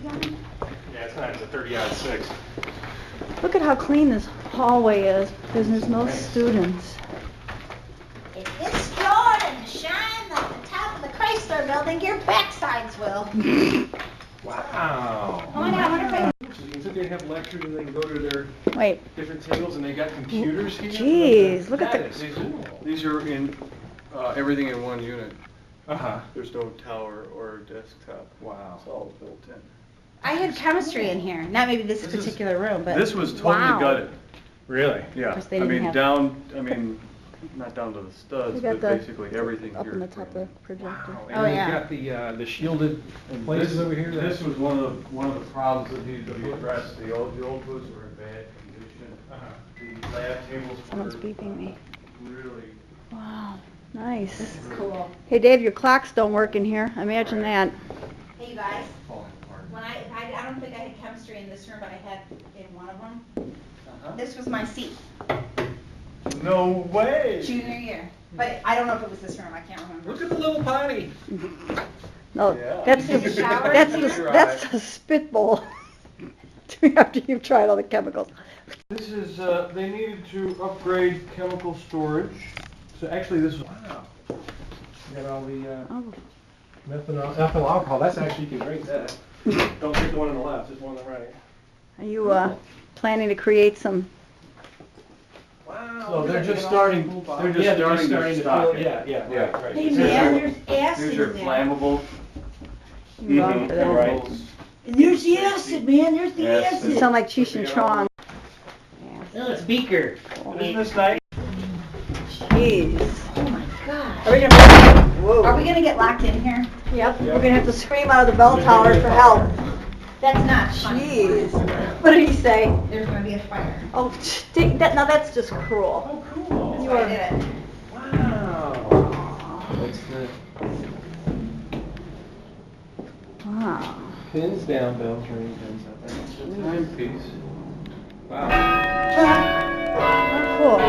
gun? Yeah, it's not. It's a 30-06. Look at how clean this hallway is, because there's no students. If it's Jordan to shine like the top of the Chrysler building, your backsides will. Wow. Oh my God, I wonder if I... So they have lectures and they can go to their different tables and they got computers here. Jeez, look at These are in everything in one unit. Uh-huh. There's no tower or desktop. Wow. It's all built in. I had chemistry in here. Not maybe this particular room, but... This was totally gutted. Really? Yeah. They I didn't mean, have- not down to the studs, You got but the- basically everything up here. in the top of the projector. Wow. Oh, And yeah. you've got the shielded places over here. This was one of the problems that needed to be addressed. The old booths were in bad condition. The lab tables Someone's were beeping me. really. Wow, nice. This is cool. Hey Dave, your clocks don't work in here. Imagine that. Hey, you guys. Falling apart. When I don't think I had chemistry in this room, but I had in one of them. Uh-huh. This was my seat, No way! junior year. But I don't know if it was this room, I can't remember. Look at the little potty. No, Yeah. that's Take a shower? that's the spitball. After you've tried all the chemicals. This is, they needed to upgrade chemical storage. So actually this was, Wow. You got all the Oh, ethyl alcohol. That's actually, you can drink that. don't take the one on the left, just one on the right. are you planning to create some? Wow. So they're just starting to stock it. Yeah, right. Hey, Here's man, your- there's acid Here's your in there. flammable. Wrong for that. Right. And there's the acid, man, there's the Yes. You acid. sound like Cheech and Chong. No, it's Beaker. Isn't this nice? Jeez. Oh my God. Are we gonna? Are we gonna get locked in here? Yep. We're gonna have to scream out of the bell tower for help. That's not fun. Jeez. What did he say? There's gonna be a fire. Oh, that. Now that's just cruel. Oh, cool. That's why I did it. Wow. That's the Wow. pins down, bells ring, pins up. It's a timepiece. Wow. Cool.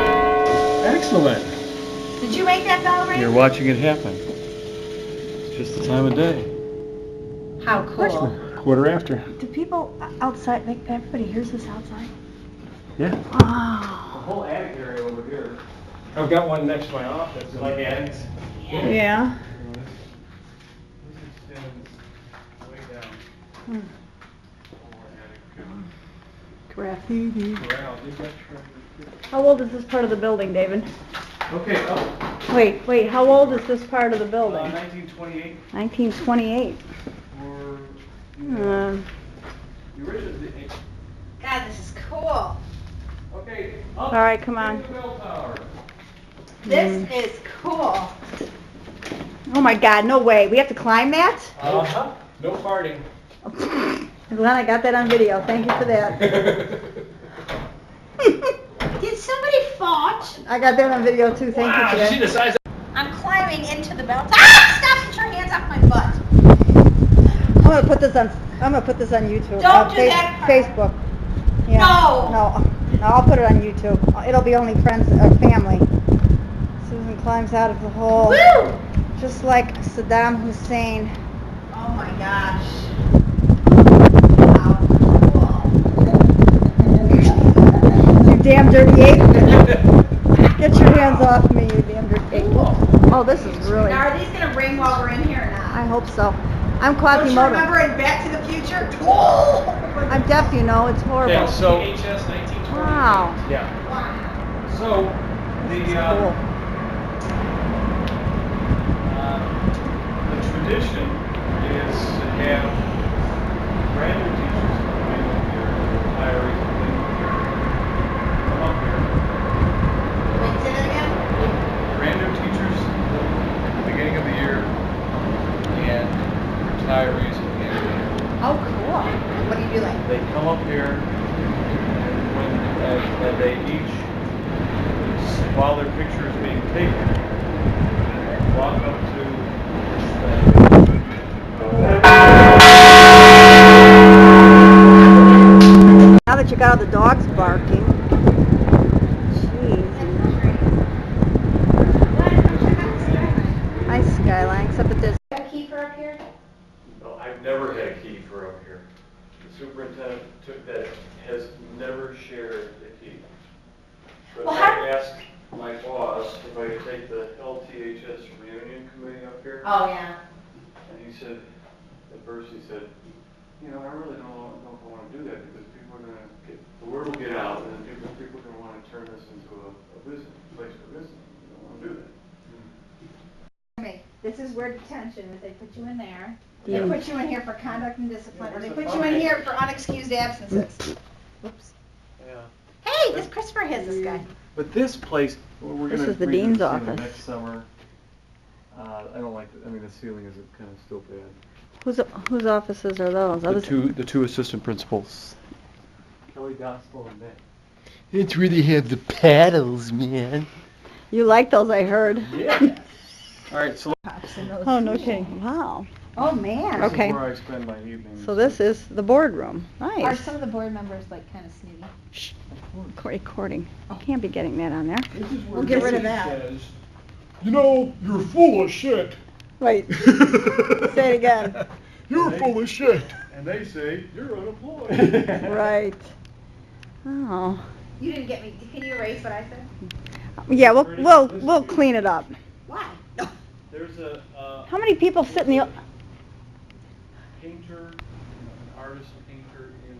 Excellent. Did you make that bell ring? You're watching it happen. It's just the time of day. How cool. Quarter after. Do people outside? Like everybody hears this outside? Yeah. The Wow. whole attic area over here. I've got one next to my office. Like attics. Yeah. This extends way down. Hmm. Whole attic. Graffiti. Wow, they got treasure. How old is this part of the building, David? Okay, Wait. How old is this part of the building? 1928 1928. or Um, the original. God, this is cool. Okay. all right, come on. The bell tower. This is cool. Oh my God, no way. We have to climb that? Uh-huh. No farting. Glenn, I got that on video. Thank you for that. Did somebody fart? I got that on video too. Thank you for See that. the size I'm climbing into the bell tower. Ah! Stop! Get your hands off my butt. I'm gonna put this on YouTube. Don't do that part. Facebook. Yeah. No. No, I'll put it on YouTube. It'll be only friends or family. Susan climbs out of the hole, Woo! just like Saddam Hussein. Oh my gosh. Wow. Cool. You damn dirty ape! Get your hands off me, you damn dirty ape! Oh, this is really. Now, are these gonna ring while we're in here or not? I hope so. I'm Don't you Quasimodo. remember in Back to the Future? I'm deaf, you know. It's horrible. Yeah, so VHS 1920. Wow. yeah. Wow. So the Cool. The tradition is to have brand new teachers come in here, retirees come in here, come up here. Wait, say that again? Brand new teachers at the beginning of the year and retirees at the end of the year. Oh, cool. What do you do like? They come up here and they each, while their picture is being taken, walk up to Now that you got all the dogs barking. Jeez. Nice skyline, except that there's. Got a key for up here? No, I've never had a key for up here. superintendent has never shared a key. But Well, I asked my boss if I could take the LTHS reunion committee up here. Oh, yeah. And he said, at first he said, you know, I really don't know if I want to do that because people are going to get, the word will get out and then people are going to want to turn this into a business, place for business. You don't want to do that. This is where detention is. They put you in there. Yeah. They put you in here for conduct and discipline, or they put you in here for unexcused absences. Oops. Yeah. Hey, this Christopher has this guy. But this place, we're This going to is the dean's office. next summer. I don't like it. I mean, the ceiling is kind of still bad. Whose offices are those? The two assistant principals. Kelly Gospel and Nick. It's where they have the paddles, man. You like those, I heard. Yeah. All right, so Oh, no kidding. Wow. Oh, man. this Okay. is where I spend my evenings. So this is the boardroom. Are Nice. some of the board members like kind of snooty? Shh. Recording. I can't be getting that on there. This is where We'll get rid of Jesse that. says, you know, you're full of shit. Wait. Say it again. You're full of shit. And they say, you're unemployed. Right. Oh. You didn't get me. Can you erase what I said? Yeah, we'll clean it up. Why? There's a How many people sit in the? painter, an artist painter in